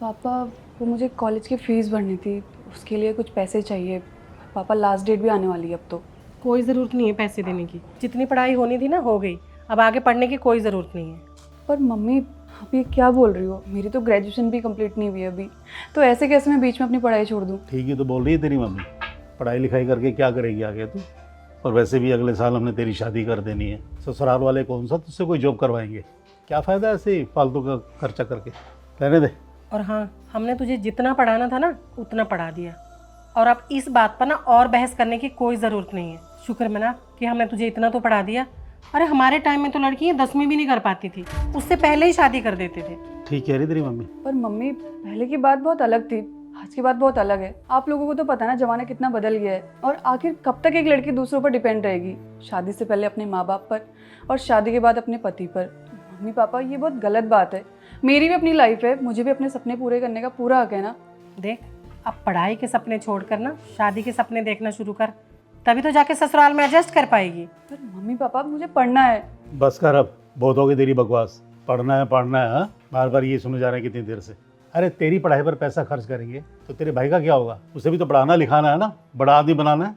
पापा, वो मुझे कॉलेज की फ़ीस भरनी थी, उसके लिए कुछ पैसे चाहिए। पापा, लास्ट डेट भी आने वाली है अब तो। कोई ज़रूरत नहीं है पैसे देने की, जितनी पढ़ाई होनी थी ना हो गई, अब आगे पढ़ने की कोई ज़रूरत नहीं है। पर मम्मी, आप ये क्या बोल रही हो? मेरी तो ग्रेजुएशन भी कंप्लीट नहीं हुई है अभी, तो ऐसे कैसे मैं बीच में अपनी पढ़ाई छोड़ दूँ? ठीक ही तो बोल रही है तेरी मम्मी। पढ़ाई लिखाई करके क्या करेगी आगे तू? और वैसे भी अगले साल हमने तेरी शादी कर देनी है। ससुराल वाले कौन सा तुझसे कोई जॉब करवाएंगे? क्या फ़ायदा ऐसे ही फालतू का खर्चा करके? रहने दे। और हाँ, हमने तुझे जितना पढ़ाना था ना उतना पढ़ा दिया, और अब इस बात पर ना और बहस करने की कोई ज़रूरत नहीं है। शुक्र मना कि हमने तुझे इतना तो पढ़ा दिया। अरे हमारे टाइम में तो लड़कियाँ 10वीं भी नहीं कर पाती थी, उससे पहले ही शादी कर देते थे। ठीक कह रही तेरी मम्मी। पर मम्मी, पहले की बात बहुत अलग थी, आज की बात बहुत अलग है। आप लोगों को तो पता है ना, ज़माना कितना बदल गया है। और आखिर कब तक एक लड़की दूसरों पर डिपेंड रहेगी? शादी से पहले अपने माँ बाप पर और शादी के बाद अपने पति पर। मम्मी पापा, ये बहुत गलत बात है। मेरी भी अपनी लाइफ है, मुझे भी अपने सपने पूरे करने का पूरा हक है ना। देख, अब पढ़ाई के सपने छोड़कर ना शादी के सपने देखना शुरू कर, तभी तो जाके ससुराल में एडजस्ट कर पाएगी। पर मम्मी पापा, मुझे पढ़ना है। बस कर अब, बहुत हो गई तेरी बकवास। पढ़ना है पढ़ना है, हाँ? बार बार ये सुने जा रहे हैं कितनी देर से। अरे तेरी पढ़ाई पर पैसा खर्च करेंगे तो तेरे भाई का क्या होगा? उसे भी तो पढ़ाना लिखाना है ना, बड़ा आदमी बनाना है।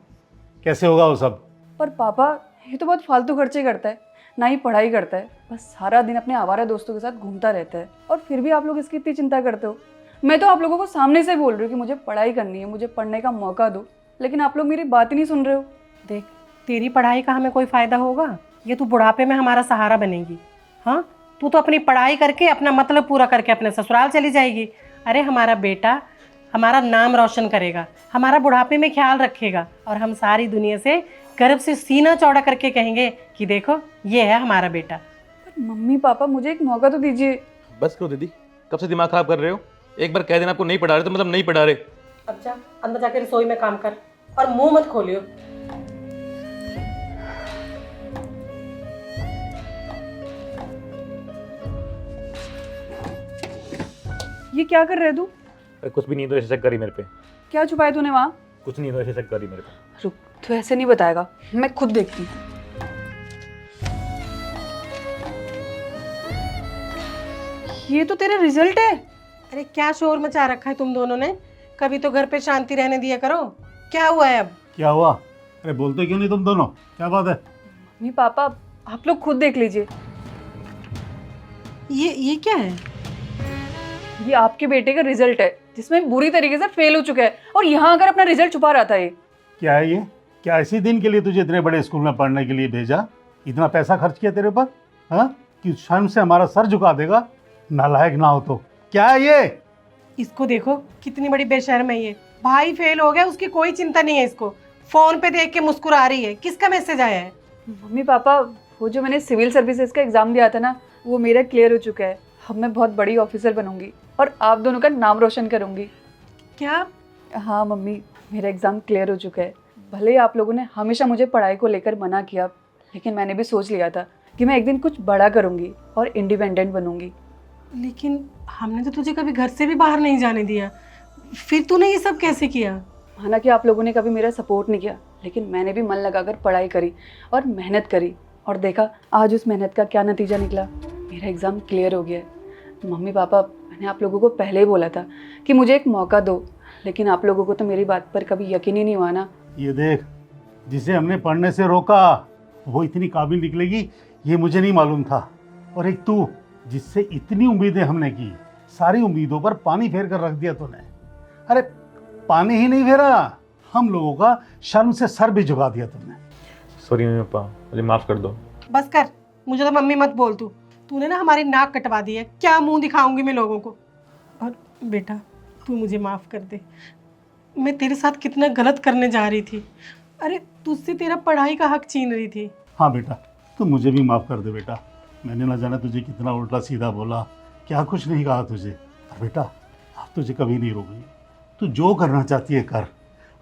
कैसे होगा वो सब? पर पापा, ये तो बहुत फालतू खर्चे करता है, ना ही पढ़ाई करता है, बस सारा दिन अपने आवारा दोस्तों के साथ घूमता रहता है। और फिर भी आप लोग इसकी इतनी चिंता करते हो। मैं तो आप लोगों को सामने से बोल रही हूँ कि मुझे पढ़ाई करनी है, मुझे पढ़ने का मौका दो, लेकिन आप लोग मेरी बात ही नहीं सुन रहे हो। देख, तेरी पढ़ाई का हमें कोई फ़ायदा होगा? ये तू बुढ़ापे में हमारा सहारा बनेगी। हाँ, तू तो अपनी पढ़ाई करके अपना मतलब पूरा करके अपने ससुराल चली जाएगी। अरे हमारा बेटा हमारा नाम रोशन करेगा, हमारा बुढ़ापे में ख्याल रखेगा, और हम सारी दुनिया से गर्व से सीना चौड़ा करके कहेंगे कि देखो ये है हमारा बेटा। पर मम्मी पापा, मुझे एक मौका तो दीजिए। बस करो दीदी, कब से दिमाग खराब कर रहे हो? एक बार कह देना आपको नहीं पढ़ा रहे तो मतलब नहीं पढ़ा रहे। अच्छा, अंदर जाके रसोई में काम कर और मुंह मत खोलियो। ये क्या कर रहे तू? अरे कुछ भी नहीं तो ऐसे चेक करी मेरे पे। क्या छुपाया तूने वहाँ? कुछ नहीं तो ऐसे चेक करी मेरे पे। रुक, तू ऐसे नहीं बताएगा, मैं खुद देखती हूँ। ये तो तेरे रिजल्ट है। अरे क्या शोर मचा रखा है तुम दोनों ने? कभी तो घर पे शांति रहने दिया करो। क्या हुआ है अब? क्या हुआ? अरे बोलते क्यों नहीं तुम दोनों? क्या बात है? मम्मी पापा, आप लोग खुद देख लीजिए। ये क्या है? ये आपके बेटे का रिजल्ट है, जिसमें बुरी तरीके से फेल हो चुका है, और यहाँ आकर अपना रिजल्ट छुपा रहा था ये। क्या है ये? क्या इसी दिन के लिए तुझे इतने बड़े स्कूल में पढ़ने के लिए भेजा? इतना पैसा खर्च किया तेरे पर, हाँ? कि शर्म से हमारा सर झुका देगा? नालायक ना हो तो। क्या है ये? इसको देखो कितनी बड़ी बेशर्म है ये। भाई फेल हो गया, उसकी कोई चिंता नहीं है इसको। फोन पे देख के मुस्कुरा रही है। किसका मैसेज आया है? मम्मी पापा, वो जो मैंने सिविल सर्विसेज का एग्जाम दिया था ना, वो मेरा क्लियर हो चुका है। अब मैं बहुत बड़ी ऑफिसर बनूंगी और आप दोनों का नाम रोशन करूंगी। क्या? हाँ मम्मी, मेरा एग्ज़ाम क्लियर हो चुका है। भले ही आप लोगों ने हमेशा मुझे पढ़ाई को लेकर मना किया, लेकिन मैंने भी सोच लिया था कि मैं एक दिन कुछ बड़ा करूंगी और इंडिपेंडेंट बनूंगी। लेकिन हमने तो तुझे कभी घर से भी बाहर नहीं जाने दिया, फिर तूने ये सब कैसे किया? माना कि आप लोगों ने कभी मेरा सपोर्ट नहीं किया, लेकिन मैंने भी मन लगाकर पढ़ाई करी और मेहनत करी, और देखा आज उस मेहनत का क्या नतीजा निकला। मेरा एग्ज़ाम क्लियर हो गया है। मम्मी पापा, मैंने आप लोगों को पहले ही बोला था कि मुझे एक मौका दो, लेकिन आप लोगों को तो मेरी बात पर कभी यकीन ही नहीं हुआ ना। ये देख, जिसे हमने पढ़ने से रोका वो इतनी काबिल निकलेगी ये मुझे नहीं मालूम था। और एक तू, जिससे इतनी उम्मीदें हमने की, सारी उम्मीदों पर पानी फेर कर रख दिया तूने। अरे पानी ही नहीं फेरा, हम लोगों का शर्म से सर भी झुका दिया तुमने। सॉरी मम्मी पापा, मुझे माफ़ कर दो। बस कर, मुझे तो मम्मी मत बोल। तूने ना हमारी नाक कटवा दी है। क्या मुंह दिखाऊंगी मैं लोगों को? और बेटा, तू मुझे माफ़ कर दे। मैं तेरे साथ कितना गलत करने जा रही थी। अरे तुझसे तेरा पढ़ाई का हक छीन रही थी। हाँ बेटा, तू मुझे भी माफ़ कर दे बेटा। मैंने ना जाना तुझे कितना उल्टा सीधा बोला, क्या कुछ नहीं कहा तुझे। पर बेटा, अब तुझे कभी नहीं रोकूंगी। तू जो करना चाहती है कर,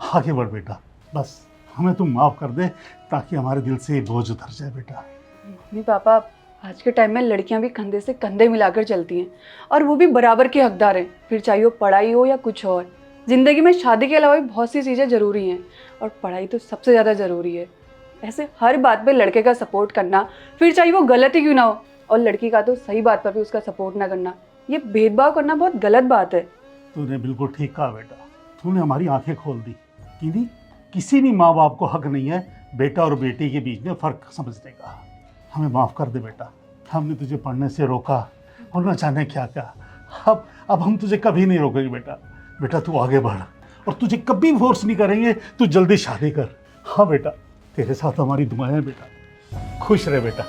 आगे बढ़ बेटा। बस हमें तू माफ़ कर दे ताकि हमारे दिल से ये बोझ उतर जाए बेटा। मम्मी पापा, आज के टाइम में लड़कियां भी कंधे से कंधे मिलाकर चलती हैं, और वो भी बराबर के हकदार हैं, फिर चाहे वो पढ़ाई हो या कुछ और। ज़िंदगी में शादी के अलावा भी बहुत सी चीज़ें ज़रूरी हैं, और पढ़ाई तो सबसे ज़्यादा ज़रूरी है। ऐसे हर बात पे लड़के का सपोर्ट करना, फिर चाहे वो गलत ही क्यों ना हो, और लड़की का तो सही बात पर भी उसका सपोर्ट ना करना, ये भेदभाव करना बहुत गलत बात है। तूने बिल्कुल ठीक कहा बेटा, तूने हमारी आंखें खोल दी। कि किसी भी माँ बाप को हक नहीं है बेटा और बेटी के बीच में फ़र्क समझने का। हमें माफ़ कर दे बेटा, हमने तुझे पढ़ने से रोका और न जाने क्या क्या। अब हम तुझे कभी नहीं रोकेंगे बेटा। बेटा तू आगे बढ़ और तुझे कभी फोर्स नहीं करेंगे, तू जल्दी शादी कर। हाँ बेटा, तेरे साथ हमारी दुआएं हैं बेटा। खुश रहे बेटा,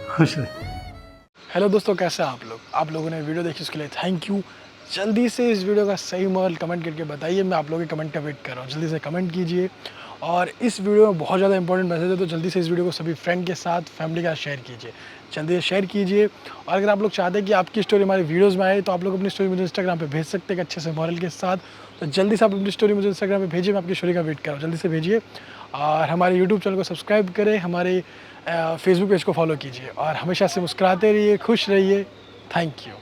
खुश रहे। हेलो दोस्तों, कैसे हैं आप लोगों ने वीडियो देखी उसके लिए थैंक यू। जल्दी से इस वीडियो का सही मोरल कमेंट करके बताइए, मैं आप लोगों के कमेंट का वेट कर रहा हूँ। जल्दी से कमेंट कीजिए और इस वीडियो में बहुत ज़्यादा इंपॉर्टेंट मैसेज है, तो जल्दी से इस वीडियो को सभी फ्रेंड के साथ, फैमिली के साथ शेयर कीजिए। जल्दी से शेयर कीजिए। और अगर आप लोग चाहते हैं कि आपकी स्टोरी हमारी वीडियोज़ में आए तो आप लोग अपनी स्टोरी मुझे इंस्टाग्राम पर भेज सकते हैं अच्छे से मॉरल के साथ। तो जल्दी से आप अपनी स्टोरी मुझे इंस्टाग्राम पर भेजिए, मैं आपकी स्टोरी का वेट कर रहा हूँ। जल्दी से भेजिए और हमारे यूट्यूब चैनल को सब्सक्राइब करें, हमारे फेसबुक पेज को फॉलो कीजिए और हमेशा से मुस्कुराते रहिए, खुश रहिए। Thank you.